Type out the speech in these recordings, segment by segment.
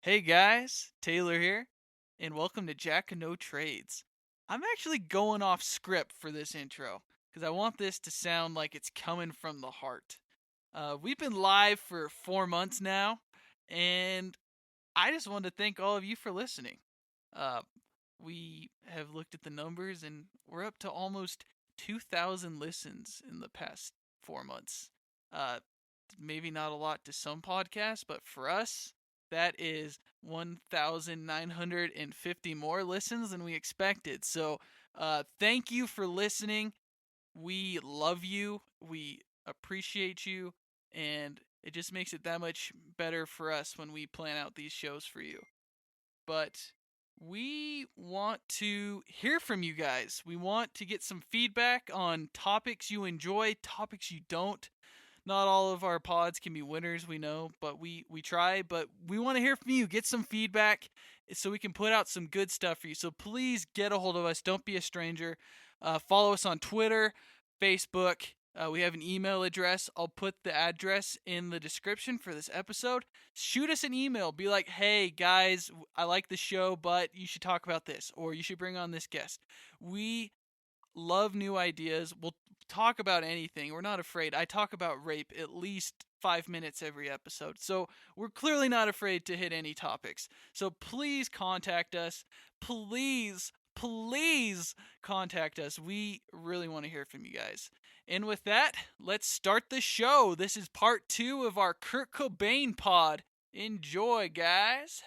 Hey guys, Taylor here, and welcome to Jack of No Trades. I'm actually going off script for this intro, because I want this to sound like it's coming from the heart. We've been live for 4 months now, and I just wanted to thank all of you for listening. Uh, we have looked at the numbers, and we're up to almost 2,000 listens in the past 4 months. Uh, Maybe not a lot to some podcasts, but for us, that is 1,950 more listens than we expected. So, thank you for listening. We love you. We appreciate you. And it just makes it that much better for us when we plan out these shows for you. But we want to hear from you guys. We want to get some feedback on topics you enjoy, topics you don't. Not all of our pods can be winners, we know, but we try. But we want to hear from you. Get some feedback so we can put out some good stuff for you. So please get a hold of us. Don't be a stranger. Follow us on Twitter, Facebook. We have an email address. I'll put the address in the description for this episode. Shoot us an email. Be like, hey, guys, I like the show, but you should talk about this, or you should bring on this guest. We love new ideas. We'll talk about anything. We're not afraid. I talk about rape at least 5 minutes every episode. So we're clearly not afraid to hit any topics. So please contact us. Please contact us. We really want to hear from you guys. And with that, let's start the show. This is part 2 of our Kurt Cobain pod. Enjoy, guys.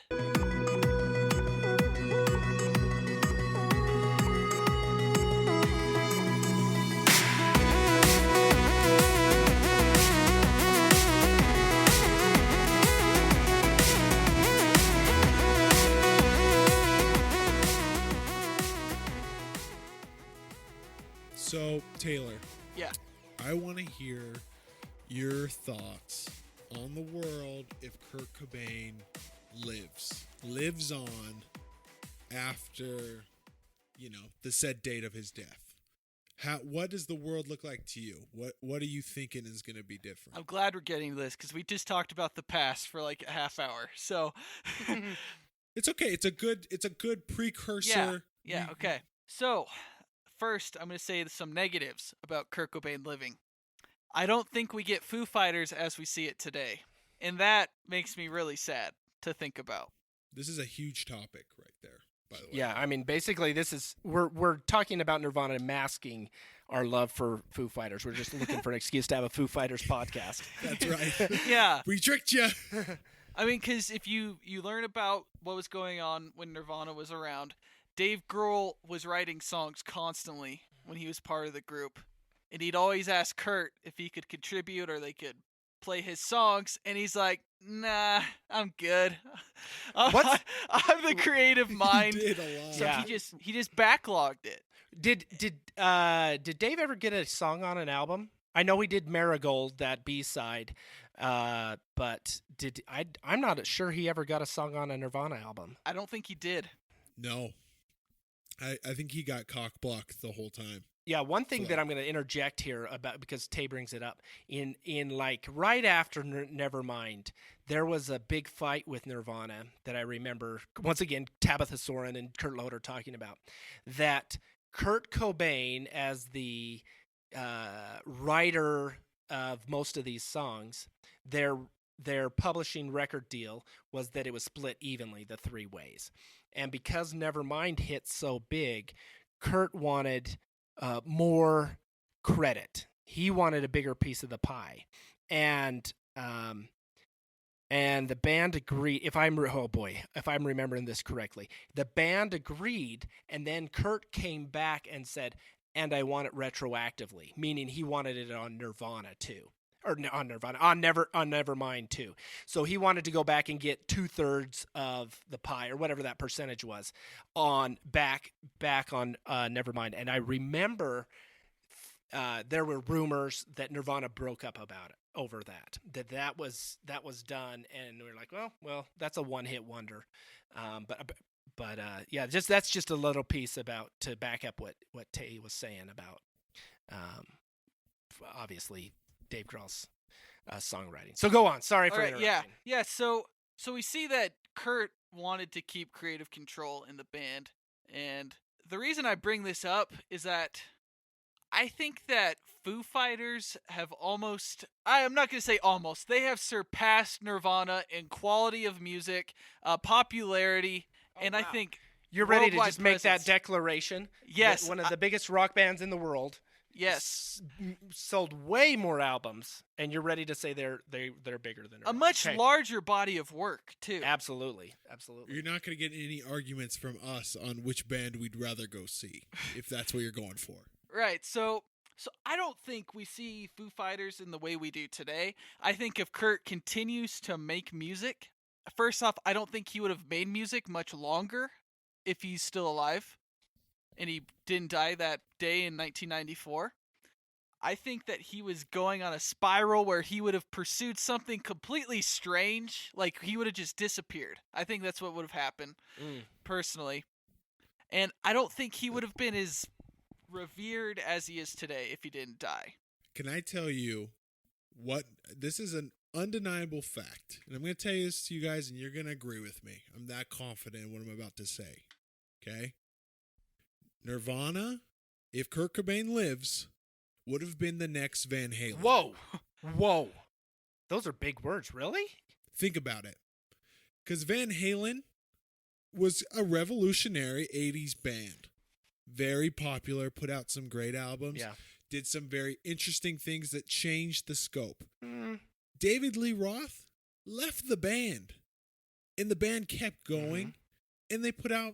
So, Taylor. Yeah. I want to hear your thoughts on the world if Kurt Cobain lives on after, the said date of his death. What does the world look like to you? What are you thinking is going to be different? I'm glad we're getting this because we just talked about the past for like a half hour. So It's okay. It's a good precursor. Yeah. Okay. So first, I'm going to say some negatives about Kurt Cobain living. I don't think we get Foo Fighters as we see it today, and that makes me really sad to think about. This is a huge topic right there, by the way. Yeah, I mean, basically, this is we're talking about Nirvana masking our love for Foo Fighters. We're just looking for an excuse to have a Foo Fighters podcast. That's right. Yeah. We tricked you. I mean, because if you learn about what was going on when Nirvana was around, Dave Grohl was writing songs constantly when he was part of the group. And he'd always ask Kurt if he could contribute or they could play his songs. And he's like, nah, I'm good. I'm the creative mind. He did a lot. So Yeah. he just backlogged it. Did Dave ever get a song on an album? I know he did Marigold, that B-side, but I'm not sure he ever got a song on a Nirvana album. I don't think he did. No. I think he got cock-blocked the whole time. Yeah, one thing So- that I'm going to interject here about, because Tay brings it up, in like right after Nevermind, there was a big fight with Nirvana that I remember, once again, Tabitha Soren and Kurt Loder talking about, that Kurt Cobain, as the writer of most of these songs, their publishing record deal was that it was split evenly, the 3 ways. And because Nevermind hit so big, Kurt wanted more credit. He wanted a bigger piece of the pie, and the band agreed. If I'm remembering this correctly, the band agreed, and then Kurt came back and said, "And I want it retroactively," meaning he wanted it on Nirvana too. Or on Nirvana, on Nevermind too. So he wanted to go back and get 2/3 of the pie, or whatever that percentage was, on back on Nevermind. And I remember there were rumors that Nirvana broke up about it over that was done, and we were like, well, that's a one-hit wonder. But yeah, that's just a little piece about to back up what Tay was saying about obviously Dave Grohl's songwriting. So go on. Sorry for interrupting. Yeah. So we see that Kurt wanted to keep creative control in the band. And the reason I bring this up is that I think that Foo Fighters have I'm not going to say almost, they have surpassed Nirvana in quality of music, popularity, and I wow. think You're ready to worldwide just make that presence. declaration? Yes. That one of the biggest rock bands in the world. Yes. Sold way more albums, and you're ready to say they're bigger than A Nirvana. much Okay. larger body of work, too. Absolutely. You're not going to get any arguments from us on which band we'd rather go see, if that's what you're going for. Right. So I don't think we see Foo Fighters in the way we do today. I think if Kurt continues to make music, first off, I don't think he would have made music much longer if he's still alive and he didn't die that day in 1994. I think that he was going on a spiral where he would have pursued something completely strange, like he would have just disappeared. I think that's what would have happened, personally. And I don't think he would have been as revered as he is today if he didn't die. Can I tell you what? This is an undeniable fact. And I'm going to tell this to you guys, and you're going to agree with me. I'm that confident in what I'm about to say. Okay? Nirvana, if Kurt Cobain lives, would have been the next Van Halen. Whoa. Those are big words, really? Think about it. Because Van Halen was a revolutionary 80s band. Very popular, put out some great albums. Yeah. Did some very interesting things that changed the scope. David Lee Roth left the band. And the band kept going. And they put out,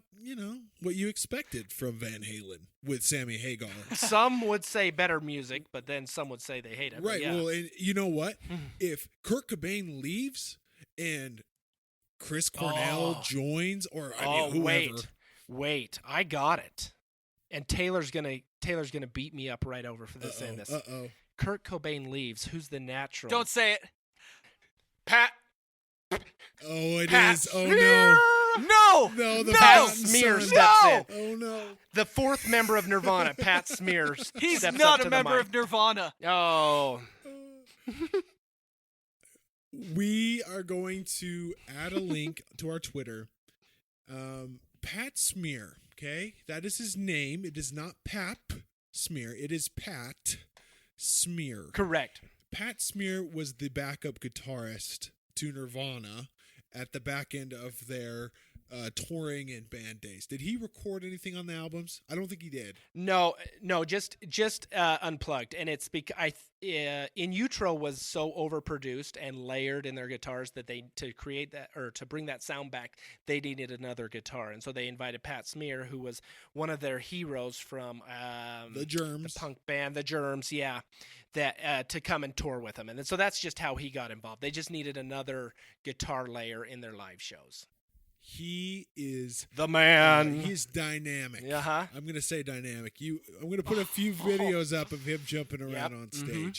what you expected from Van Halen with Sammy Hagar. Some would say better music, but then some would say they hate it. Right. Yeah. Well, and you know what? If Kurt Cobain leaves and Chris Cornell joins, or whoever. Wait, I got it. And Taylor's gonna beat me up right over for this saying this. Kurt Cobain leaves. Who's the natural? Don't say it. Pat. Oh, it Pat is. Oh Smear! no. No, the Pat Patton Smear son. steps in. Oh no. The fourth member of Nirvana, Pat Smear. He's steps not up a to the member mic. of Nirvana. Oh. We are going to add a link to our Twitter. Pat Smear, okay? That is his name. It is not Pap Smear. It is Pat Smear. Correct. Pat Smear was the backup guitarist to Nirvana at the back end of their touring and band days. Did he record anything on the albums? I don't think he did. No, just unplugged, and it's because In Utero was so overproduced and layered in their guitars that to create that or to bring that sound back, they needed another guitar, and so they invited Pat Smear, who was one of their heroes from the Germs, the punk band, the Germs, yeah, that to come and tour with them, and so that's just how he got involved. They just needed another guitar layer in their live shows. He is the man. He's dynamic. Uh-huh. I'm going to say dynamic. I'm going to put a few videos up of him jumping around on stage.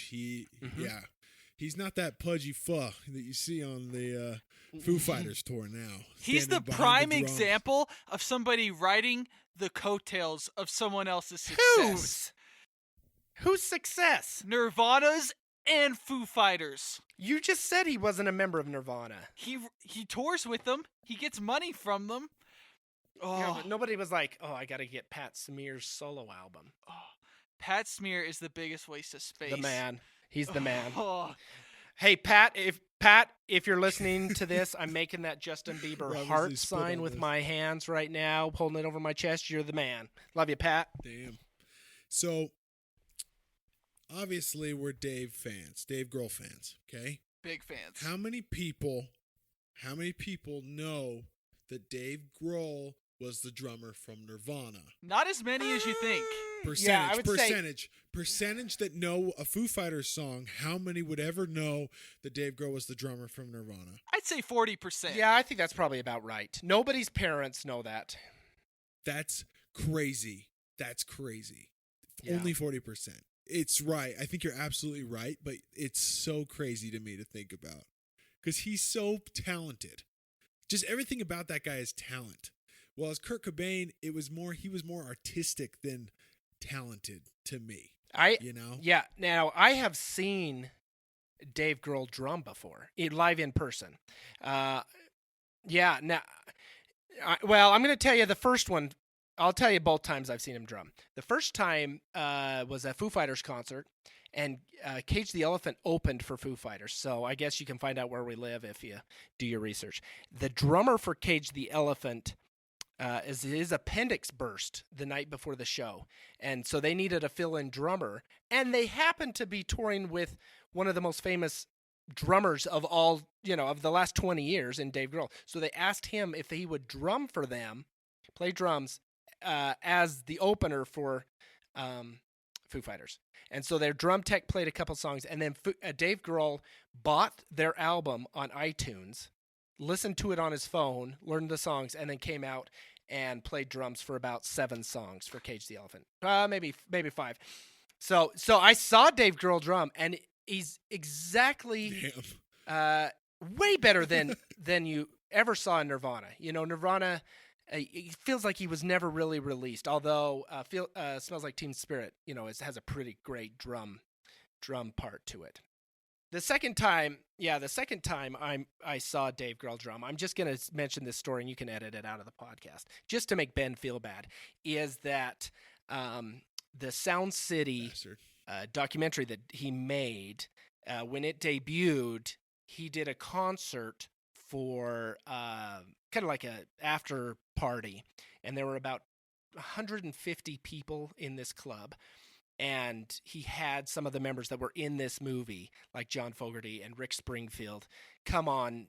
He's not that pudgy fuck that you see on the Foo Fighters tour now. He's the prime example of somebody riding the coattails of someone else's success. Whose success? Nirvana's and Foo Fighters. You just said he wasn't a member of Nirvana. He tours with them. He gets money from them. Yeah, but nobody was like, I got to get Pat Smear's solo album. Pat Smear is the biggest waste of space. The man. He's the man. Oh. Hey, Pat, if you're listening to this, I'm making that Justin Bieber heart sign with my hands right now, holding it over my chest. You're the man. Love you, Pat. Damn. So, obviously, we're Dave Grohl fans, okay? Big fans. How many people know that Dave Grohl was the drummer from Nirvana? Not as many as you think. Percentage that know a Foo Fighters song. How many would ever know that Dave Grohl was the drummer from Nirvana? I'd say 40%. Yeah, I think that's probably about right. Nobody's parents know that. That's crazy. Yeah. Only 40%. It's right. I think you're absolutely right, but it's so crazy to me to think about because he's so talented. Just everything about that guy is talent. Well, as Kurt Cobain, he was more artistic than talented to me. Yeah. Now I have seen Dave Grohl drum before, live in person. Yeah. Now, well, I'm going to tell you the first one. I'll tell you both times I've seen him drum. The first time was a Foo Fighters concert, and Cage the Elephant opened for Foo Fighters. So I guess you can find out where we live if you do your research. The drummer for Cage the Elephant his appendix burst the night before the show, and so they needed a fill-in drummer, and they happened to be touring with one of the most famous drummers of all, of the last 20 years in Dave Grohl. So they asked him if he would drum for them, play drums, as the opener for Foo Fighters. And so their drum tech played a couple songs, and then Dave Grohl bought their album on iTunes, listened to it on his phone, learned the songs, and then came out and played drums for about 7 songs for Cage the Elephant. Maybe 5. So I saw Dave Grohl drum, and he's exactly way better than you ever saw in Nirvana. Nirvana, it feels like he was never really released, although Smells Like Teen Spirit, it has a pretty great drum part to it. The second time I saw Dave Grohl drum, I'm just going to mention this story, and you can edit it out of the podcast, just to make Ben feel bad, is that the Sound City documentary that he made, when it debuted, he did a concert for kind of like a after party, and there were about 150 people in this club. And he had some of the members that were in this movie, like John Fogerty and Rick Springfield, come on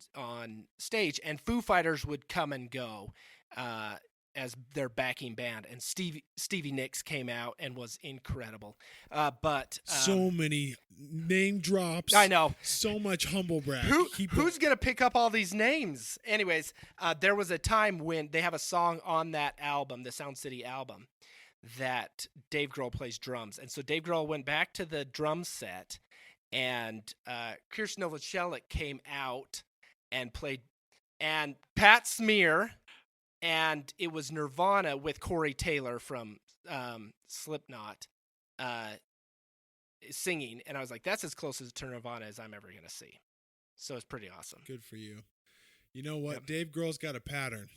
stage, and Foo Fighters would come and go as their backing band. And Stevie Nicks came out and was incredible. But so many name drops. I know. So much humble brag. Who's going to pick up all these names? Anyways, there was a time when they have a song on that album, the Sound City album, that Dave Grohl plays drums. And so Dave Grohl went back to the drum set, and Kirsten Novoselic came out and played, and Pat Smear, and it was Nirvana with Corey Taylor from Slipknot singing. And I was like, that's as close as to Nirvana as I'm ever going to see. So it's pretty awesome. Good for you. You know what? Yep. Dave Grohl's got a pattern.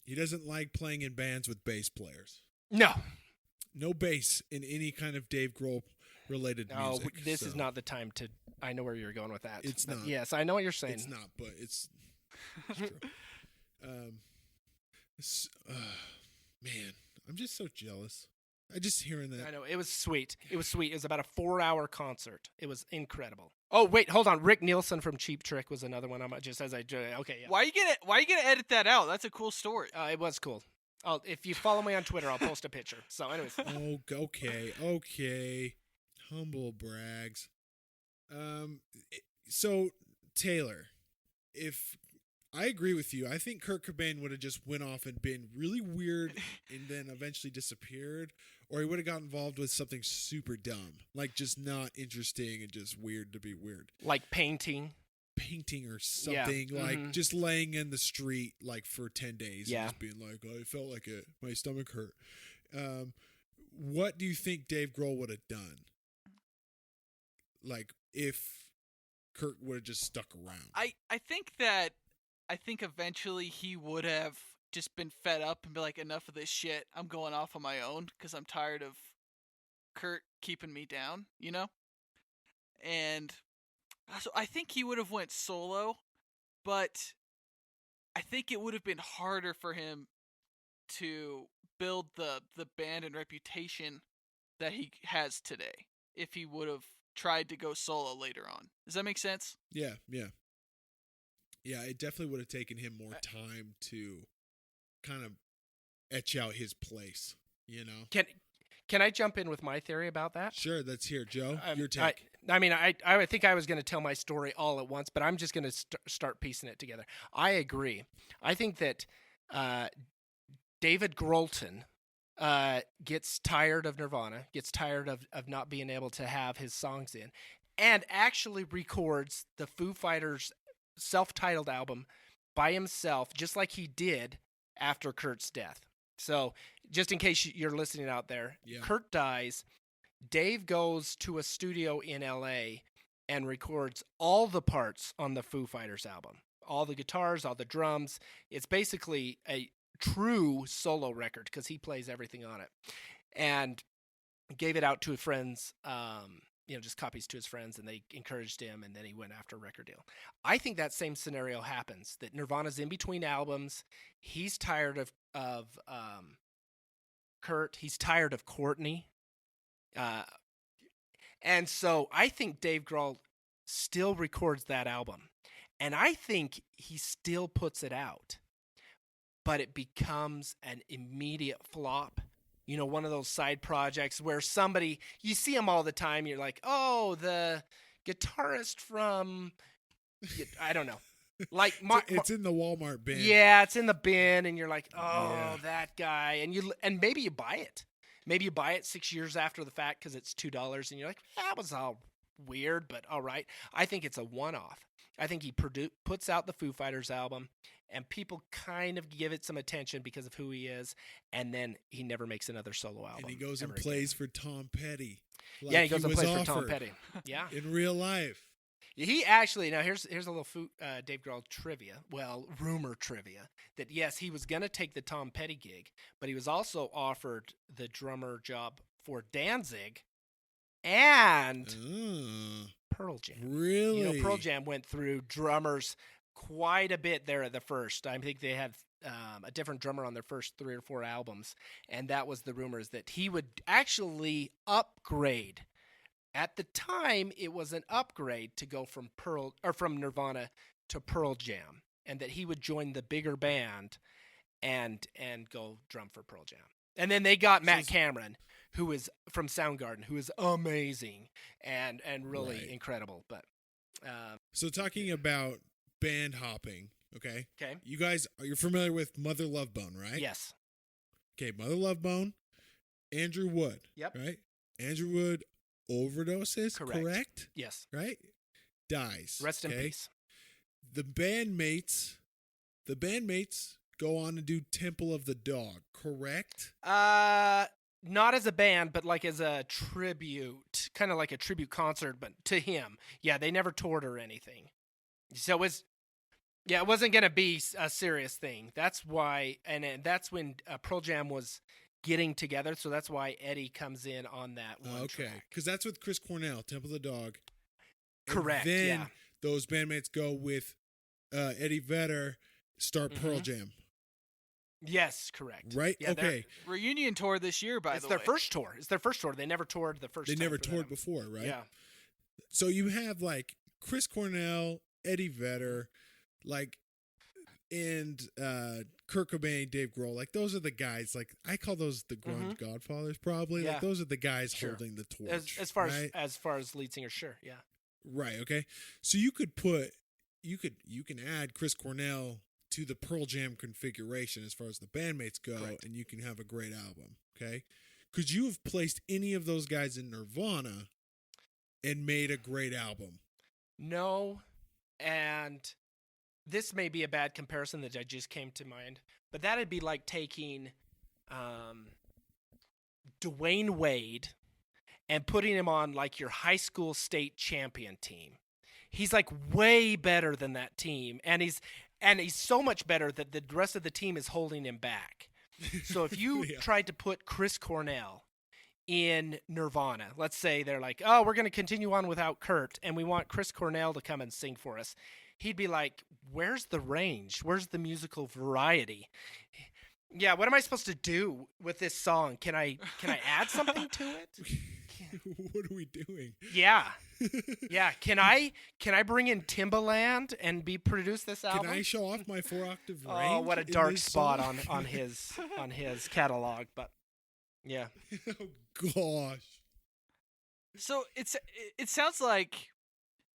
He doesn't like playing in bands with bass players. No bass in any kind of Dave Grohl related music. No, this is not the time to. I know where you're going with that. It's not. Yes, I know what you're saying. It's not, but it's true. Man, I'm just so jealous. I just hearing that. I know, it was sweet. It was about a 4-hour concert. It was incredible. Oh wait, hold on. Rick Nielsen from Cheap Trick was another one. Okay. Yeah. Why you gonna edit that out? That's a cool story. It was cool. If you follow me on Twitter, I'll post a picture. So, anyways. Oh, okay. Humble brags. So Taylor, if I agree with you, I think Kurt Cobain would have just went off and been really weird and then eventually disappeared, or he would have got involved with something super dumb, like just not interesting and just weird to be weird, like painting or something. Like just laying in the street like for 10 days and just being like, oh, I felt like it, my stomach hurt. What do you think Dave Grohl would have done, like if Kurt would have just stuck around? I think eventually he would have just been fed up and be like, enough of this shit, I'm going off on my own because I'm tired of Kurt keeping me down, and so I think he would have went solo, but I think it would have been harder for him to build the band and reputation that he has today if he would have tried to go solo later on. Does that make sense? Yeah, it definitely would have taken him more time to kind of etch out his place, Can I jump in with my theory about that? Sure, let's hear, Joe. Your take. I think I was going to tell my story all at once, but I'm just going to start piecing it together. I agree. I think that David Grohlton gets tired of Nirvana, gets tired of not being able to have his songs in, and actually records the Foo Fighters self-titled album by himself, just like he did after Kurt's death. So just in case you're listening out there, Kurt dies. Dave goes to a studio in LA and records all the parts on the Foo Fighters album, all the guitars, all the drums. It's basically a true solo record because he plays everything on it. And gave it out to his friends, just copies to his friends, and they encouraged him, and then he went after a record deal. I think that same scenario happens, that Nirvana's in between albums. He's tired of Kurt. He's tired of Courtney. And so I think Dave Grohl still records that album. And I think he still puts it out. But it becomes an immediate flop. One of those side projects where somebody, you see them all the time, you're like, oh, the guitarist from, I don't know. Like it's in the Walmart bin. Yeah, it's in the bin, and you're like, oh, Yeah. that guy. And maybe you buy it. Maybe you buy it 6 years after the fact because it's $2, and you're like, that was all weird, but all right. I think it's a one-off. I think he puts out the Foo Fighters album, and people kind of give it some attention because of who he is, and then he never makes another solo album. And he goes and plays for Tom Petty. Yeah, he goes and plays for Tom Petty. Yeah. In real life. He actually, now here's a little Dave Grohl trivia, rumor trivia, that yes, he was going to take the Tom Petty gig, but he was also offered the drummer job for Danzig and Pearl Jam. Really? Pearl Jam went through drummers quite a bit there at the first. I think they had a different drummer on their first 3 or 4 albums, and that was the rumors that he would actually upgrade. At the time, it was an upgrade to go from Nirvana to Pearl Jam, and that he would join the bigger band and go drum for Pearl Jam. And then they got Matt Cameron, who is from Soundgarden, who is amazing and really incredible. But so talking about band hopping, okay? Okay. You guys, you're familiar with Mother Love Bone, right? Yes. Okay, Mother Love Bone, Andrew Wood. Yep. Right? Andrew Wood overdoses, correct? Yes. Right? Dies. Rest in peace. The bandmates go on to do Temple of the Dog, correct? Not as a band, but like as a tribute, kind of like a tribute concert, but to him. Yeah, they never toured or anything. So it wasn't going to be a serious thing. That's why, and that's when Pearl Jam was getting together, so that's why Eddie comes in on that one track. Because that's with Chris Cornell, Temple of the Dog. Correct, and then yeah. Those bandmates go with Eddie Vedder, start Pearl Jam. Yes, correct. Right? Yeah, okay. Reunion tour this year, by the way. It's their first tour. It's their first tour. They never toured the first time. They never toured before, right? Yeah. So you have like Chris Cornell, Eddie Vedder, and Kurt Cobain, Dave Grohl. Like those are the guys. Like I call those the grunge godfathers, probably. Yeah. Like those are the guys holding the torch. As far as lead singer, sure, yeah. Right. Okay. So you can add Chris Cornell to the Pearl Jam configuration as far as the bandmates go, Correct. and you can have a great album. Okay. Could you have placed any of those guys in Nirvana and made a great album? No, and this may be a bad comparison that just came to mind, but that'd be like taking Dwayne Wade and putting him on like your high school state champion team. He's like way better than that team, and he's so much better that the rest of the team is holding him back. So if you tried to put Chris Cornell in Nirvana, let's say they're like, oh, we're going to continue on without Kurt, and we want Chris Cornell to come and sing for us. He'd be like, where's the range? Where's the musical variety? Yeah, what am I supposed to do with this song? Can I add something to it? What are we doing? Yeah. Yeah. Can I bring in Timbaland and produce this album? Can I show off my 4-octave range? Oh, what a dark spot song? on his catalog, but yeah. Oh gosh. So it sounds like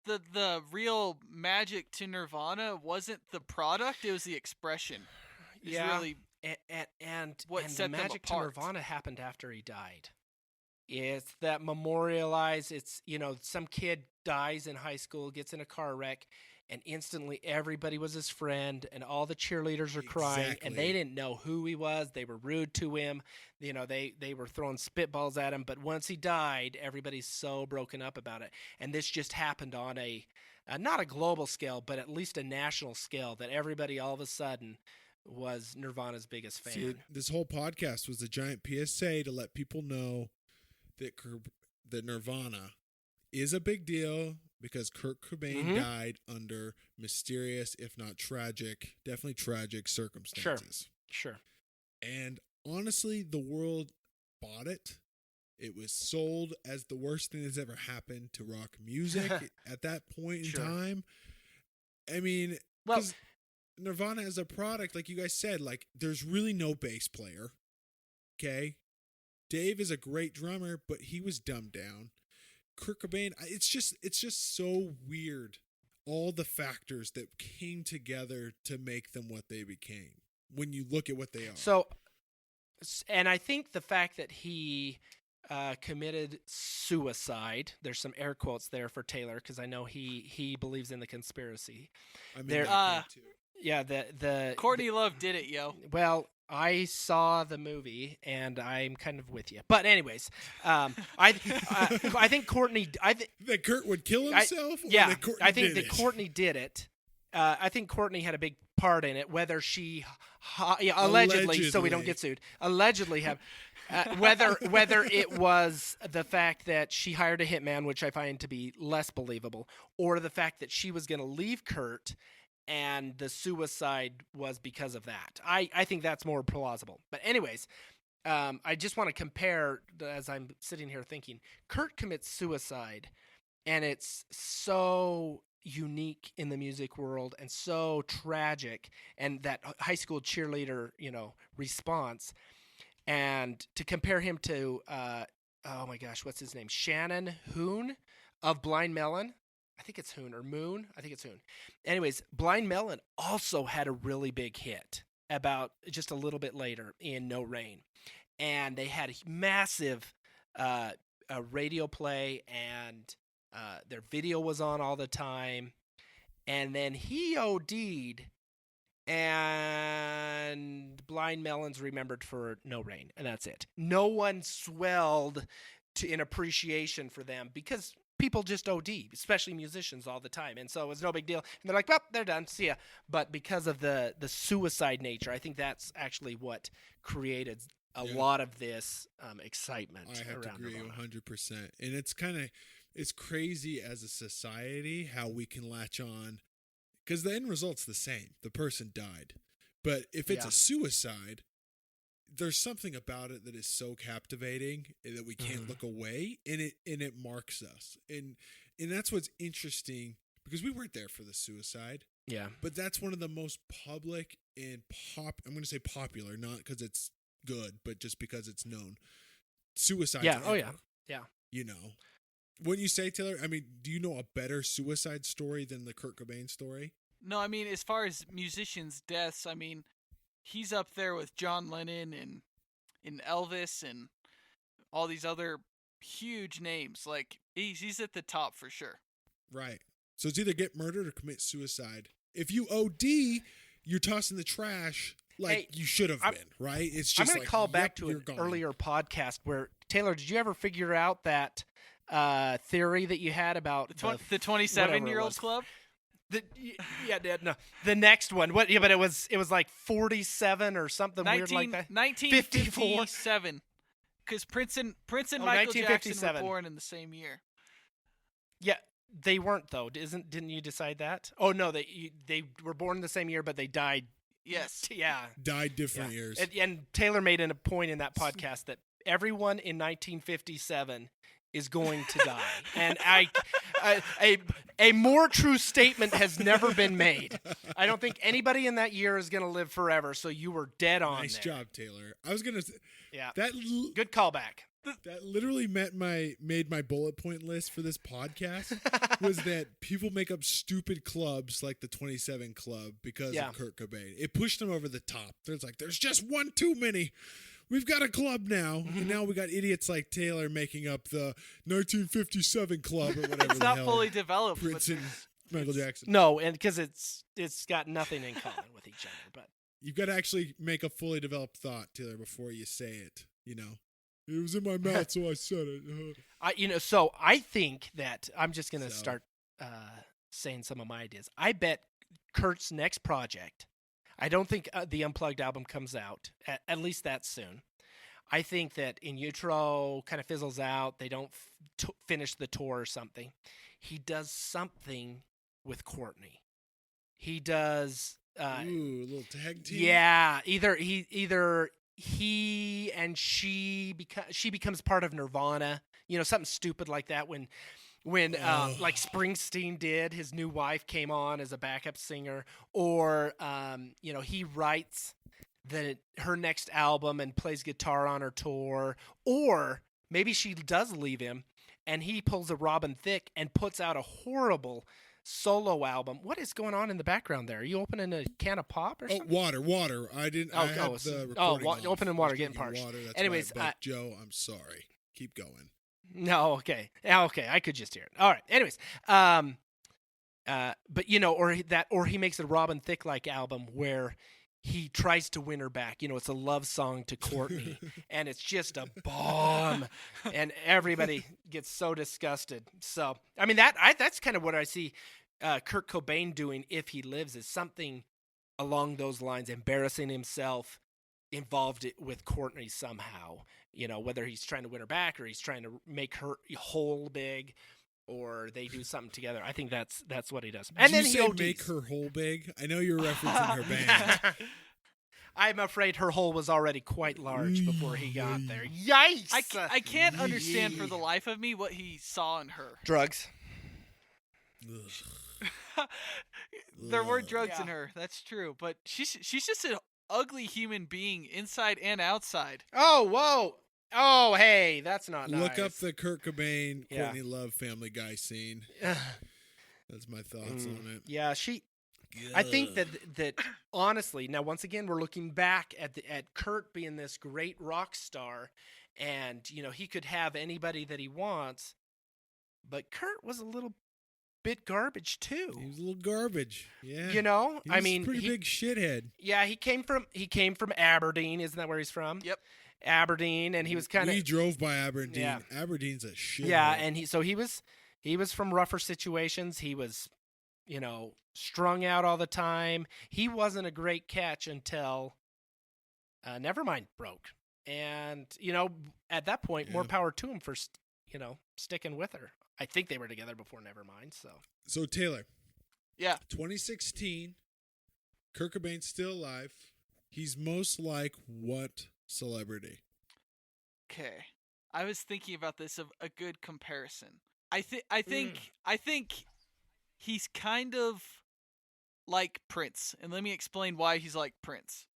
the real magic to Nirvana wasn't the product; it was the expression. It's really and what and set the them magic to apart. Nirvana happened after he died. It's that memorialized. It's some kid dies in high school, gets in a car wreck, and instantly everybody was his friend, and all the cheerleaders are crying, and they didn't know who he was. They were rude to him. They were throwing spitballs at him. But once he died, everybody's so broken up about it. And this just happened on a not a global scale, but at least a national scale, that everybody all of a sudden was Nirvana's biggest fan. See, this whole podcast was a giant PSA to let people know that Nirvana is a big deal because Kurt Cobain died under mysterious, if not tragic, definitely tragic circumstances. Sure. And honestly, the world bought it. It was sold as the worst thing that's ever happened to rock music at that point in time. I mean, well, Nirvana as a product, like you guys said, like there's really no bass player. Okay. Dave is a great drummer, but he was dumbed down. Kurt Cobain, it's just so weird. All the factors that came together to make them what they became when you look at what they are. So, and I think the fact that he committed suicide, there's some air quotes there for Taylor, because I know he believes in the conspiracy. I mean, there, too. Yeah, the Courtney Love did it, yo. Well, I saw the movie, and I'm kind of with you. But anyways, I think Courtney. That Kurt would kill himself. I think that Courtney did it. I think Courtney had a big part in it. Whether she allegedly, so we don't get sued. Allegedly have. Whether it was the fact that she hired a hitman, which I find to be less believable, or the fact that she was going to leave Kurt and the suicide was because of that. I think that's more plausible. But anyways, I just want to compare, as I'm sitting here thinking, Kurt commits suicide, and it's so unique in the music world and so tragic, and that high school cheerleader, response. And to compare him to, oh my gosh, what's his name? Shannon Hoon of Blind Melon. I think it's Hoon or Moon. I think it's Hoon. Anyways, Blind Melon also had a really big hit about just a little bit later in No Rain. And they had a massive radio play, and their video was on all the time. And then he OD'd, and Blind Melon's remembered for No Rain, and that's it. No one swelled in appreciation for them because people just OD, especially musicians, all the time. And so it was no big deal. And they're like, well, they're done. See ya. But because of the suicide nature, I think that's actually what created a lot of this excitement. I have to agree Nirvana. 100%. And it's crazy as a society how we can latch on, because the end result's the same. The person died. But if it's a suicide, there's something about it that is so captivating that we can't look away, and it marks us. And that's what's interesting, because we weren't there for the suicide. Yeah. But that's one of the most public and I'm going to say popular, not because it's good, but just because it's known. Suicide. Yeah. Oh, yeah. Yeah. Wouldn't you say, Taylor? I mean, do you know a better suicide story than the Kurt Cobain story? No, I mean, as far as musicians' deaths, I mean, he's up there with John Lennon and Elvis and all these other huge names. Like, he's at the top for sure. Right. So it's either get murdered or commit suicide. If you OD, you're tossing the trash like you should have been, right? It's just I'm going to call back to an earlier podcast where, Taylor, did you ever figure out that theory that you had about the 27-year-old club? No, the next one. What? Yeah, but it was like 47 or something weird like that. 1957, because Prince and Michael Jackson were born in the same year. Yeah, they weren't though. Didn't you decide that? Oh no, they were born in the same year, but they died. Yes. Yeah. Died different years. And Taylor made a point in that podcast that everyone in 1957 is going to die. And a more true statement has never been made. I don't think anybody in that year is going to live forever, so you were dead on. Nice job, Taylor. I was going to say, good callback. That literally made my bullet point list for this podcast was that people make up stupid clubs like the 27 Club because of Kurt Cobain. It pushed them over the top. There's just one too many. We've got a club now, and now we got idiots like Taylor making up the 1957 Club or whatever. It's not fully developed. Prince and Michael Jackson. No, and because it's got nothing in common with each other. But you've got to actually make a fully developed thought, Taylor, before you say it. It was in my mouth, so I said it. So I think that I'm just gonna start saying some of my ideas. I bet Kurt's next project, I don't think the Unplugged album comes out, at least that soon. I think that In Utero kind of fizzles out. They don't finish the tour or something. He does something with Courtney. He does. Ooh, a little tag team. Yeah, either he and she becomes part of Nirvana. Something stupid like that. When like Springsteen did, his new wife came on as a backup singer, or he writes her next album and plays guitar on her tour, or maybe she does leave him and he pulls a Robin Thicke and puts out a horrible solo album. What is going on in the background there? Are you opening a can of pop or something? Water. I didn't. I had the recording off. Opening water, getting parched. That's anyways, why, Joe, I'm sorry. Keep going. No, okay. I could just hear it. All right. Anyways, but or he makes a Robin Thicke like album where he tries to win her back. It's a love song to Courtney, and it's just a bomb, and everybody gets so disgusted. So, I mean, that's kind of what I see Kurt Cobain doing if he lives, is something along those lines, embarrassing himself, involved it with Courtney somehow. Whether he's trying to win her back or he's trying to make her whole big, or they do something together. I think that's what he does. And then he make her whole big. I know you're referencing her band. I'm afraid her hole was already quite large before he got there. Yikes! I can't understand for the life of me what he saw in her. Drugs. There were drugs in her. That's true, but she's just an ugly human being, inside and outside. Oh, whoa! Oh, hey, that's not nice. Look up the Kurt Cobain, Courtney Love Family Guy scene. That's my thoughts on it. Yeah, I think that honestly, now once again we're looking back at Kurt being this great rock star, and he could have anybody that he wants, but Kurt was a little bit garbage too. He was a little garbage. Yeah. He was a pretty big shithead. Yeah, he came from Aberdeen, isn't that where he's from? Yep. Aberdeen, and he was kind of. We drove by Aberdeen. Yeah. Aberdeen's a shithead. Yeah, and he was from rougher situations. He was, strung out all the time. He wasn't a great catch until Nevermind broke, and at that point, more power to him for sticking with her. I think they were together before Nevermind. So Taylor. Yeah. 2016. Kurt Cobain's still alive. He's most like what celebrity? Okay. I was thinking about this, of a good comparison. I think he's kind of like Prince, and let me explain why he's like Prince.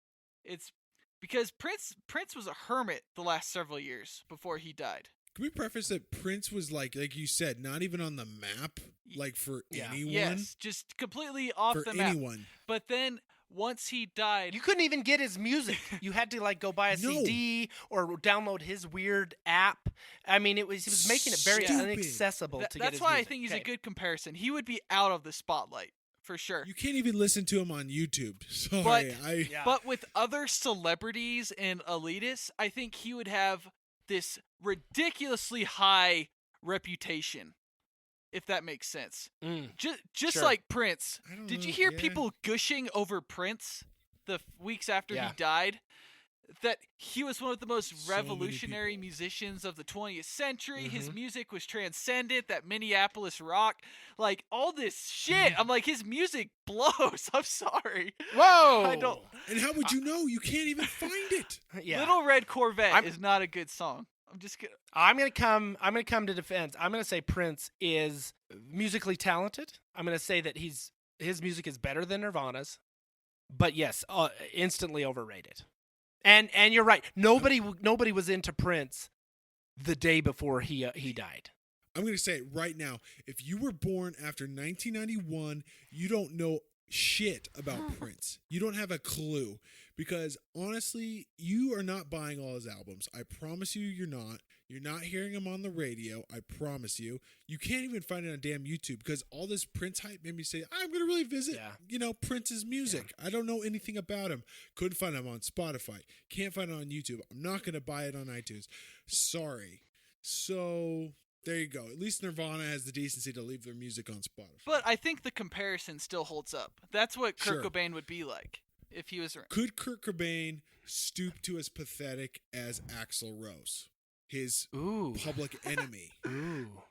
It's because Prince was a hermit the last several years before he died. Can we preface that Prince was like you said, not even on the map, like for anyone? Yes, just completely off the map. For anyone. But then once he died, you couldn't even get his music. You had to go buy a CD or download his weird app. I mean, he was making it very inaccessible to get his music. That's why I think he's a good comparison. He would be out of the spotlight for sure. You can't even listen to him on YouTube. Sorry, but with other celebrities and elitists, I think he would have this ridiculously high reputation, if that makes sense. Just sure. like Prince. Did know, you hear people gushing over Prince the weeks after he died? That he was one of the most revolutionary musicians of the 20th century. Mm-hmm. His music was transcendent. That Minneapolis rock, like all this shit. I'm like, his music blows. I'm sorry. Whoa! I don't. And how would you know? You can't even find it. Yeah. Little Red Corvette is not a good song. I'm gonna come to defense. I'm gonna say Prince is musically talented. I'm gonna say that his music is better than Nirvana's, but yes, instantly overrated. And you're right. Nobody was into Prince the day before he died. I'm going to say it right now. If you were born after 1991, you don't know shit about Prince. You don't have a clue, because honestly, you are not buying all his albums. I promise you, you're not. You're not hearing him on the radio. I promise you. You can't even find it on damn YouTube, because all this Prince hype made me say, I'm going to really visit, Prince's music. Yeah. I don't know anything about him. Couldn't find him on Spotify. Can't find it on YouTube. I'm not going to buy it on iTunes. Sorry. So there you go. At least Nirvana has the decency to leave their music on Spotify. But I think the comparison still holds up. That's what Kurt Sure. Cobain would be like if he was around. Could Kurt Cobain stoop to as pathetic as Axl Rose, his Ooh. public enemy? Ooh.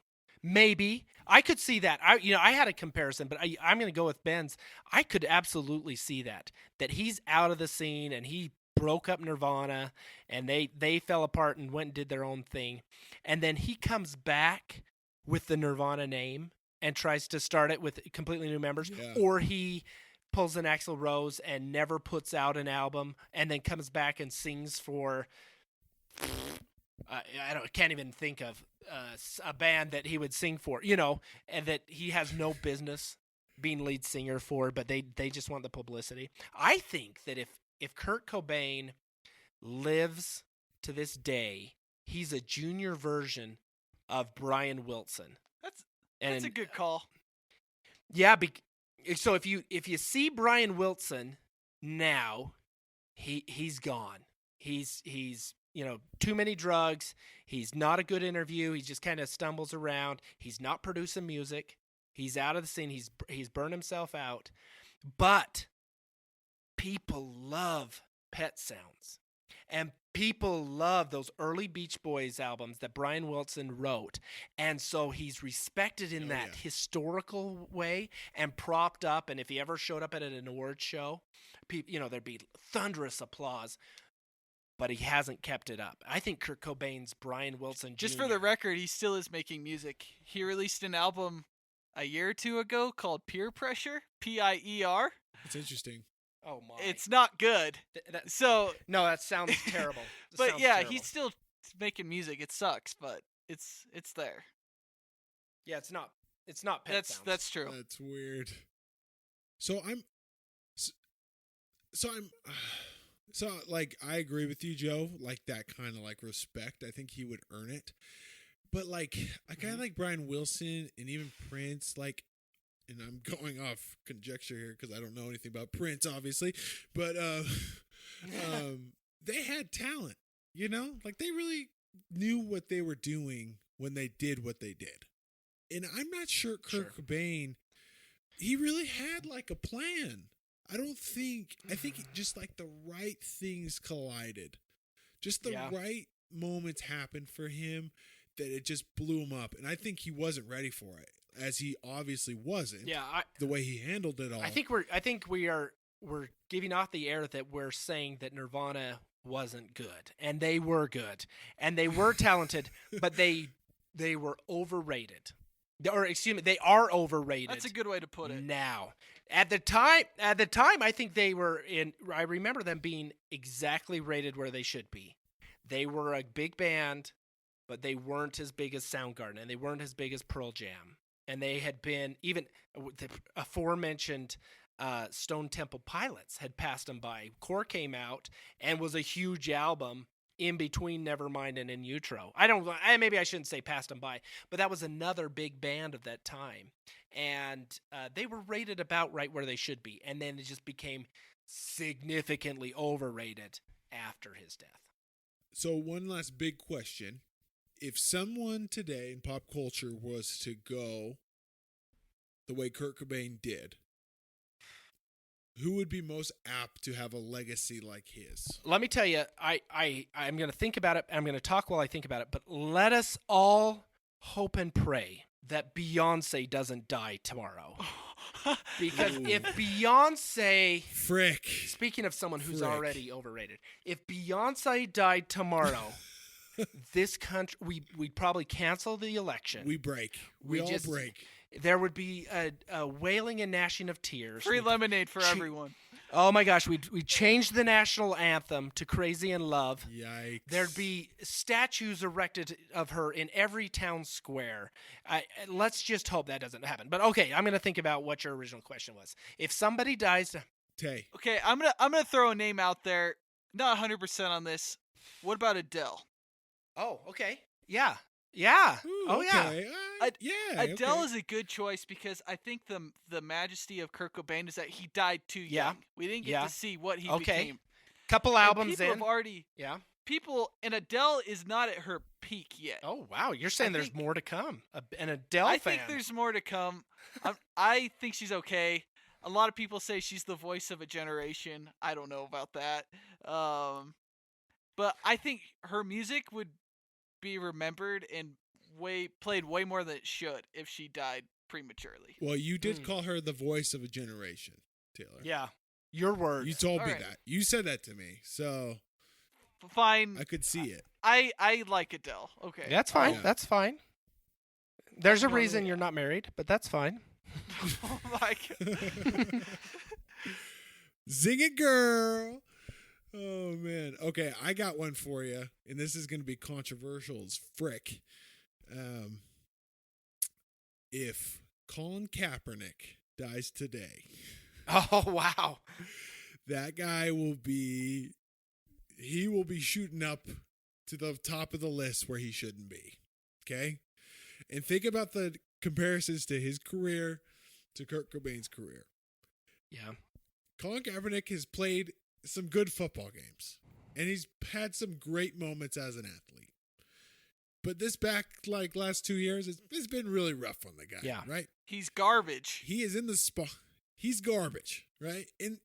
Maybe. I could see that. I had a comparison, but I'm going to go with Ben's. I could absolutely see that he's out of the scene and he broke up Nirvana and they fell apart and went and did their own thing. And then he comes back with the Nirvana name and tries to start it with completely new members. Yeah. Or he pulls an Axl Rose and never puts out an album and then comes back and sings for can't even think of a band that he would sing for, and that he has no business being lead singer for, but they just want the publicity. I think that if Kurt Cobain lives to this day, he's a junior version of Brian Wilson. That's a good call. Yeah, so if you see Brian Wilson now, he's gone. He's too many drugs. He's not a good interview. He just kind of stumbles around. He's not producing music. He's out of the scene. He's burned himself out. But people love Pet Sounds. And people love those early Beach Boys albums that Brian Wilson wrote. And so he's respected in that historical way and propped up. And if he ever showed up at an award show, there'd be thunderous applause. But he hasn't kept it up. I think Kurt Cobain's Brian Wilson Jr. Just for the record, he still is making music. He released an album a year or two ago called Peer Pressure, P-I-E-R. It's interesting. Oh my! It's not good. No, that sounds terrible. But yeah, he's still making music. It sucks, but it's there. Yeah, it's not. It's not Pet Sounds. That's true. That's weird. So like, I agree with you, Joe. Like, that kind of like respect, I think he would earn it. But like a guy like Brian Wilson and even Prince, like, and I'm going off conjecture here because I don't know anything about Prince, obviously, but they had talent, like they really knew what they were doing when they did what they did. And I'm not sure Kurt Cobain, he really had like a plan. I think just like the right things collided. Just the right moments happened for him that it just blew him up. And I think he wasn't ready for it, as he obviously wasn't. Yeah, the way he handled it all. I think we're giving off the air that we're saying that Nirvana wasn't good, and they were good, and they were talented, but they were overrated. Or excuse me, they are overrated. That's a good way to put it. Now, at the time, I think they were I remember them being exactly rated where they should be. They were a big band, but they weren't as big as Soundgarden, and they weren't as big as Pearl Jam. And they had been, even the aforementioned Stone Temple Pilots had passed them by. Core came out and was a huge album in between Nevermind and In Utero. Maybe I shouldn't say passed them by, but that was another big band of that time. And they were rated about right where they should be. And then it just became significantly overrated after his death. So one last big question. If someone today in pop culture was to go the way Kurt Cobain did, who would be most apt to have a legacy like his? Let me tell you, I'm going to think about it. I'm going to talk while I think about it. But let us all hope and pray that Beyonce doesn't die tomorrow. Because if Beyonce... Frick. Speaking of someone who's already overrated. If Beyonce died tomorrow... this country, we'd probably cancel the election. We break. We all break. There would be a wailing and gnashing of tears. Free lemonade for everyone. Oh my gosh, we'd change the national anthem to Crazy in Love. Yikes. There'd be statues erected of her in every town square. Let's just hope that doesn't happen. But okay, I'm going to think about what your original question was. If somebody dies... Tay. Okay, I'm gonna throw a name out there. Not 100% on this. What about Adele? Oh, okay. Yeah. Yeah. Ooh, oh, okay. yeah. Adele is a good choice because I think the majesty of Kurt Cobain is that he died too young. We didn't get to see what he became. Couple albums people in. Have already, yeah. People, and Adele is not at her peak yet. Oh wow, you're saying there's think- more to come. An Adele I fan. think there's more to come. I think she's okay. A lot of people say she's the voice of a generation. I don't know about that. But I think her music would be remembered and played way more than it should if she died prematurely. Well, you did call her the voice of a generation, Taylor. Yeah, your words. You told All me right. that. You said that to me, so Fine. I could see it. I like Adele. Okay. That's fine. Yeah. That's fine. There's a normally- reason you're not married, but that's fine. Oh my God. Zing it, girl. Oh, man. Okay, I got one for you, and this is going to be controversial as frick. If Colin Kaepernick dies today, Oh wow. that guy will be shooting up to the top of the list where he shouldn't be. Okay? And think about the comparisons to his career to Kurt Cobain's career. Yeah. Colin Kaepernick has played some good football games, and he's had some great moments as an athlete. But this last 2 years, it's been really rough on the guy, Yeah. right? He's garbage. He is in the spot. He's garbage, right? And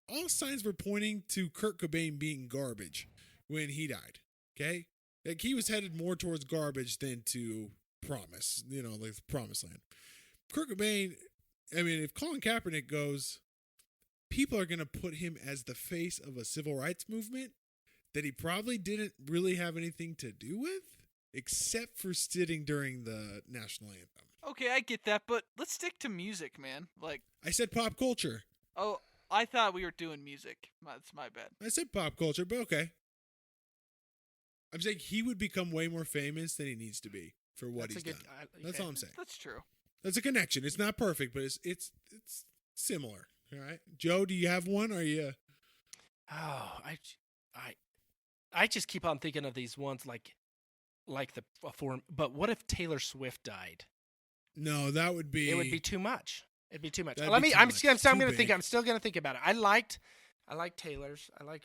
all signs were pointing to Kurt Cobain being garbage when he died, okay? Like, he was headed more towards garbage than to promise, like the promised land. Kurt Cobain, I mean, if Colin Kaepernick goes, people are going to put him as the face of a civil rights movement that he probably didn't really have anything to do with, except for sitting during the national anthem. Okay, I get that, but let's stick to music, man. Like, I said pop culture. oh, I thought we were doing music. That's my bad. I said pop culture, but okay. I'm saying he would become way more famous than he needs to be for what That's he's a good. done. That's all I'm saying. That's true. That's a connection. It's not perfect, but it's similar. All right, Joe, do you have one? Or are you? Oh, I just keep on thinking of these ones like the form. But what if Taylor Swift died? No, that would be. It would be too much. It'd be too much. That'd Let be me. too I'm much. still Too gonna think. big. I'm still gonna think about it. I like Taylor's. I like.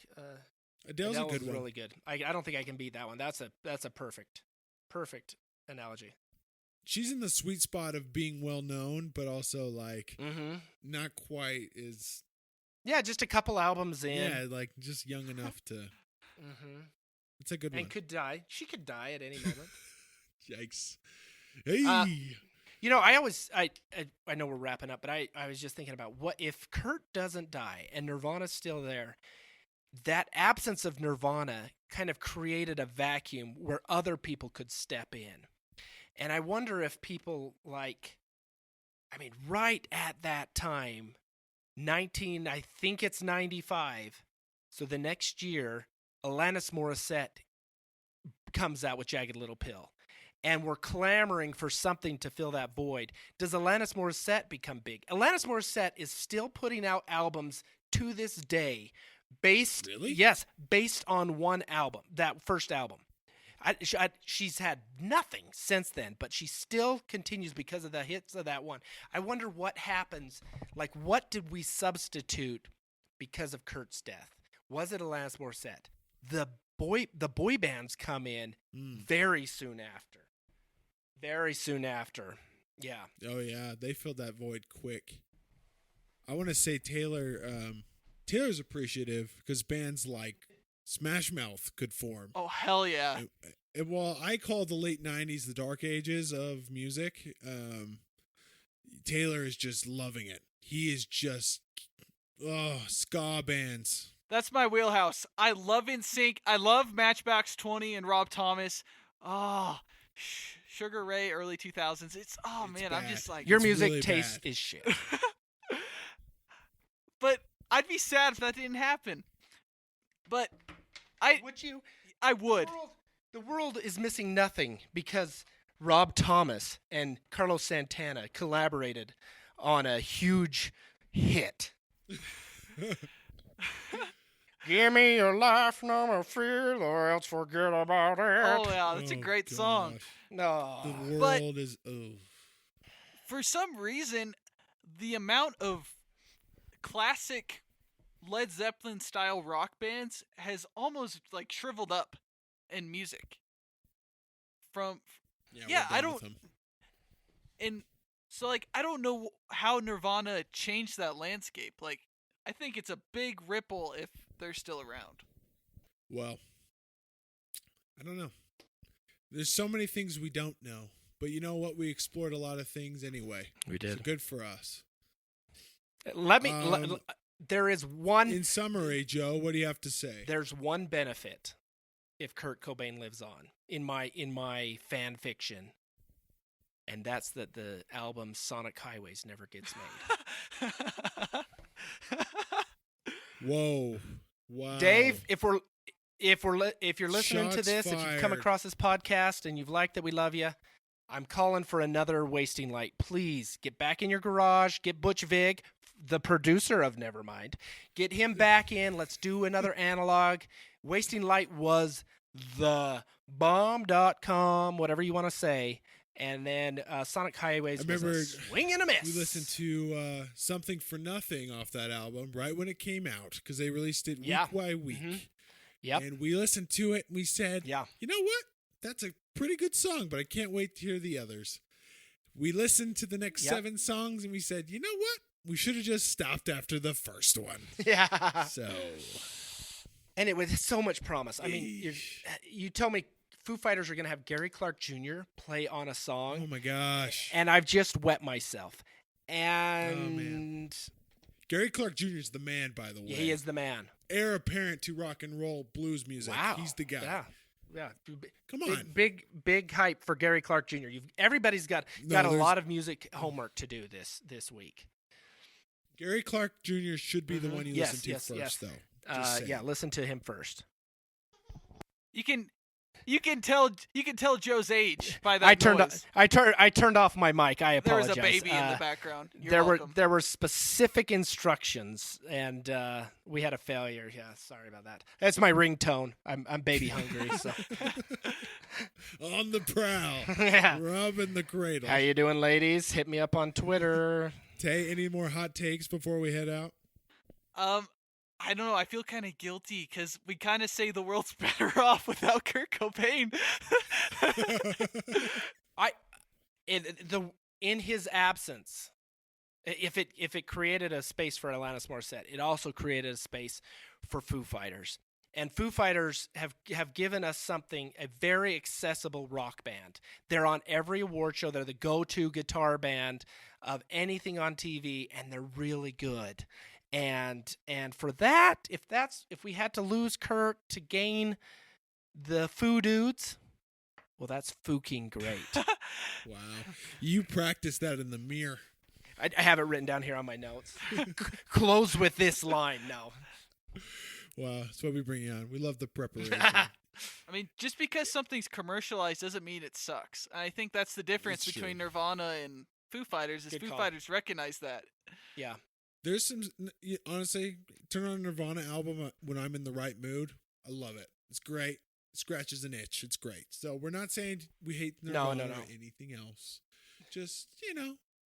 Adele's a good one. really good. I don't think I can beat that one. That's a perfect analogy. She's in the sweet spot of being well known, but also like Mm-hmm. not quite as Yeah, just a couple albums in. yeah, like just young enough to. Mm-hmm. It's a good And one. could die. She could die at any moment. Yikes! Hey, You know, I know we're wrapping up, but I was just thinking about what if Kurt doesn't die and Nirvana's still there. That absence of Nirvana kind of created a vacuum where other people could step in. And I wonder if people right at that time, I think it's 95. So the next year, Alanis Morissette comes out with Jagged Little Pill. And we're clamoring for something to fill that void. Does Alanis Morissette become big? Alanis Morissette is still putting out albums to this day based on one album, that first album. She's had nothing since then, but she still continues because of the hits of that one. I wonder what happens. Like, what did we substitute because of Kurt's death? Was it Alanis Morissette? The boy bands come in very soon after. Very soon after. Yeah. oh yeah, they filled that void quick. I want to say Taylor's appreciative because bands like Smash Mouth could form. Oh hell yeah! Well, I call the late '90s the dark ages of music. Taylor is just loving it. He is just ska bands. That's my wheelhouse. I love NSYNC. I love Matchbox 20 and Rob Thomas. Oh, Sugar Ray, early 2000s. It's It's man, bad. I'm just like. Your It's music really taste bad. is shit. But I'd be sad if that didn't happen. But Would you? I would. The world is missing nothing because Rob Thomas and Carlos Santana collaborated on a huge hit. Give me your life, no more fear, or else forget about it. Oh yeah, that's a Oh, great song. gosh. No. The But- world is For some reason, the amount of classic Led Zeppelin style rock bands has almost like shriveled up in music. from we're I done with don't him. and so like I don't know how Nirvana changed that landscape. Like I think it's a big ripple if they're still around. Well, I don't know. There's so many things we don't know. But you know what? We explored a lot of things anyway. We did. So good for us. There is one. In summary, Joe, what do you have to say? There's one benefit if Kurt Cobain lives on in my fan fiction, and that's that the album Sonic Highways never gets made. Whoa! Wow, Dave, if you're listening to Shots this, if you've come fired. across this podcast and you've liked that we love you, I'm calling for another Wasting Light. Please get back in your garage. Get Butch Vig, the producer of Nevermind. Get him back in. Let's do another analog. Wasting Light was the bomb.com, whatever you want to say. And then Sonic Highways I was remember a swing and a miss. We listened to Something for Nothing off that album right when it came out because they released it week by week. Mm-hmm. Yep. And we listened to it and we said, Yeah. you know what? That's a pretty good song, but I can't wait to hear the others. We listened to the next 7 songs and we said, you know what? We should have just stopped after the first one. Yeah. So. And it was so much promise. I mean, you told me Foo Fighters are going to have Gary Clark Jr. play on a song. Oh, my gosh. And I've just wet myself. Oh, And man. Gary Clark Jr. is the man, by the way. he is the man. Heir apparent to rock and roll blues music. Wow. He's the guy. Yeah. Come on. Big hype for Gary Clark Jr. Everybody's got a lot of music homework to do this week. Gary Clark Jr. should be the one you listen to first, though. Listen to him first. You can tell Joe's age by that noise. I turned off my mic. I There was apologize. a baby in the background. You're welcome. There were specific instructions, and we had a failure. Yeah, sorry about that. That's my ringtone. I'm baby hungry. So On the prowl, yeah. rubbing the cradle. How you doing, ladies? Hit me up on Twitter. Tay, any more hot takes before we head out? I don't know. I feel kind of guilty because we kind of say the world's better off without Kurt Cobain. In his absence, if it created a space for Alanis Morissette, it also created a space for Foo Fighters. And Foo Fighters have given us a very accessible rock band. If on every award show. They're the go-to guitar band of anything on TV, and they're really good. And for that, if we had to lose Kurt to gain the Foo dudes, well, that's fucking great. Wow. You practiced that in the mirror. I have it written down here on my notes. Close with this line. No. Wow, that's what we bring you on. We love the preparation. I mean, just because something's commercialized doesn't mean it sucks. I think that's the difference That's between true. Nirvana and Foo Fighters. Is Good Foo call. Fighters recognize that? Yeah. There's some, honestly, turn on a Nirvana album when I'm in the right mood. I love it. It's great. It scratches an itch. It's great. So we're not saying we hate Nirvana No. or anything else. Just,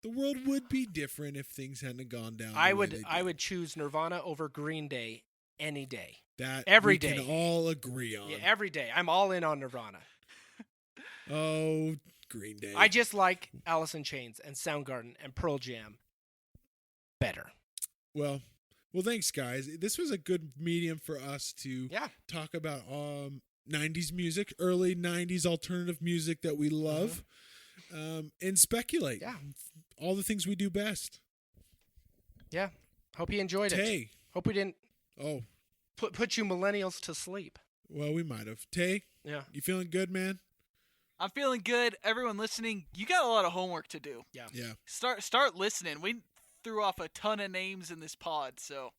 the world would be different if things hadn't gone down. I would choose Nirvana over Green Day any day. That every we day. can all agree on. Yeah, every day. I'm all in on Nirvana. Oh, Green Day. I just like Alice in Chains and Soundgarden and Pearl Jam better. Well, thanks, guys. This was a good medium for us to Yeah. talk about 90s music, early 90s alternative music that we love, and speculate. Yeah. All the things we do best. Yeah. Hope you enjoyed it. Tay. Hope we didn't Oh, put you millennials to sleep. well, we might have. Tay, Yeah. you feeling good, man? I'm feeling good. Everyone listening, you got a lot of homework to do. Yeah. Yeah. Start listening. We threw off a ton of names in this pod, so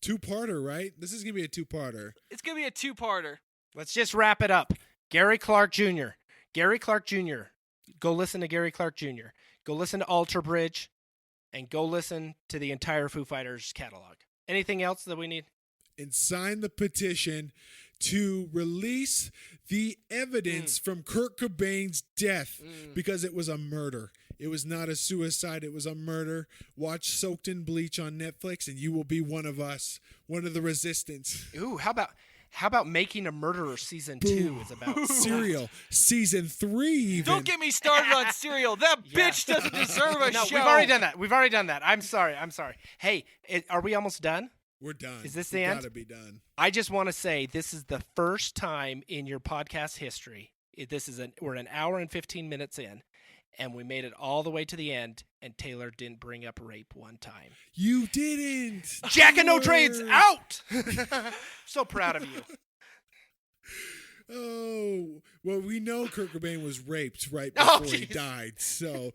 Two-parter, right? This is going to be a two-parter. it's gonna be a two-parter. Let's just wrap it up. Gary Clark Jr. Gary Clark Jr. Go listen to Gary Clark Jr. Go listen to Alter Bridge, and go listen to the entire Foo Fighters catalog. Anything else that we need? And sign the petition to release the evidence from Kurt Cobain's death because it was a murder. It was not a suicide. It was a murder. Watch Soaked in Bleach on Netflix, and you will be one of us, one of the resistance. Ooh, how about How about Making a Murderer season 2 is about Serial season 3 even. Don't get me started on Serial. That Yeah. bitch doesn't deserve a No, show. we've already done that. I'm sorry. Hey, are we almost done? We're done. Is this the We end? Gotta be done. I just want to say this is the first time in your podcast history. We're an hour and 15 minutes in, and we made it all the way to the end, and Taylor didn't bring up rape one time. You didn't. Jack and No Trades Taylor. out. So proud of you. Oh, well, we know Kurt Cobain was raped right before he jeez. died. So,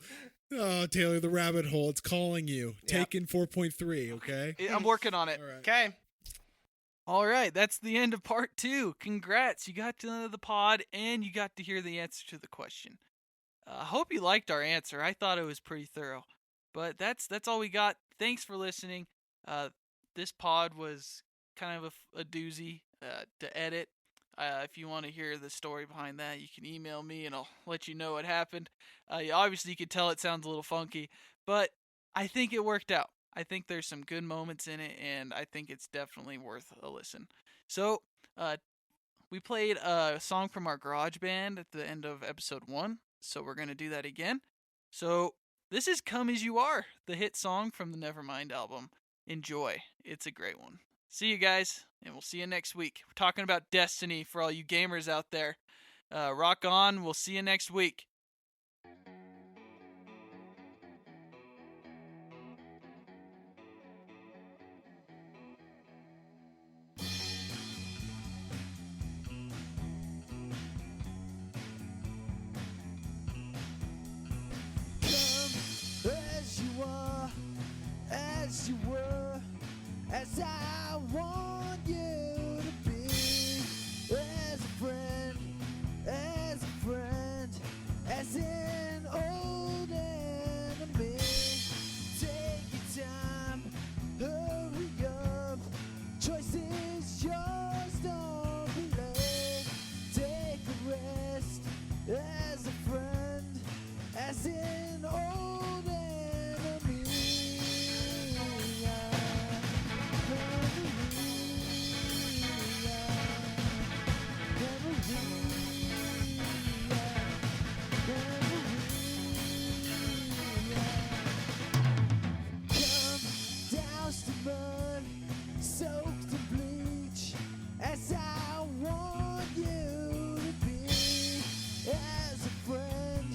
Taylor, the rabbit hole, it's calling you. Yeah. Taken 4.3, okay? I'm working on it. All right. Okay. All right, that's the end of part 2. Congrats, you got to the end of the pod, and you got to hear the answer to the question. I hope you liked our answer. I thought it was pretty thorough. But that's all we got. Thanks for listening. This pod was kind of a doozy to edit. If you want to hear the story behind that, you can email me, and I'll let you know what happened. Obviously, you could tell it sounds a little funky, but I think it worked out. I think there's some good moments in it, and I think it's definitely worth a listen. So, we played a song from our garage band at the end of episode 1, so we're going to do that again. So, this is Come As You Are, the hit song from the Nevermind album. Enjoy. It's a great one. See you guys, and we'll see you next week. We're talking about Destiny for all you gamers out there. Rock on. We'll see you next week. As you are, as you were, as I want you to be, as a friend, as an old enemy. Take your time, hurry up, choice is yours, don't be late. Take a rest, as a friend, as an old enemy. Come doused in mud, soaked in bleach, as I want you to be, as a friend,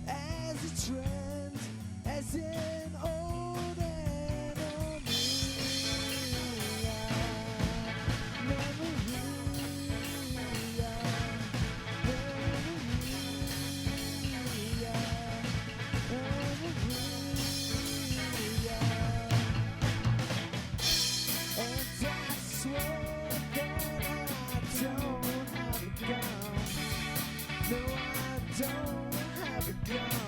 as a trend, as an old enemy. And I swear that I don't have a gun. No, I don't have a gun.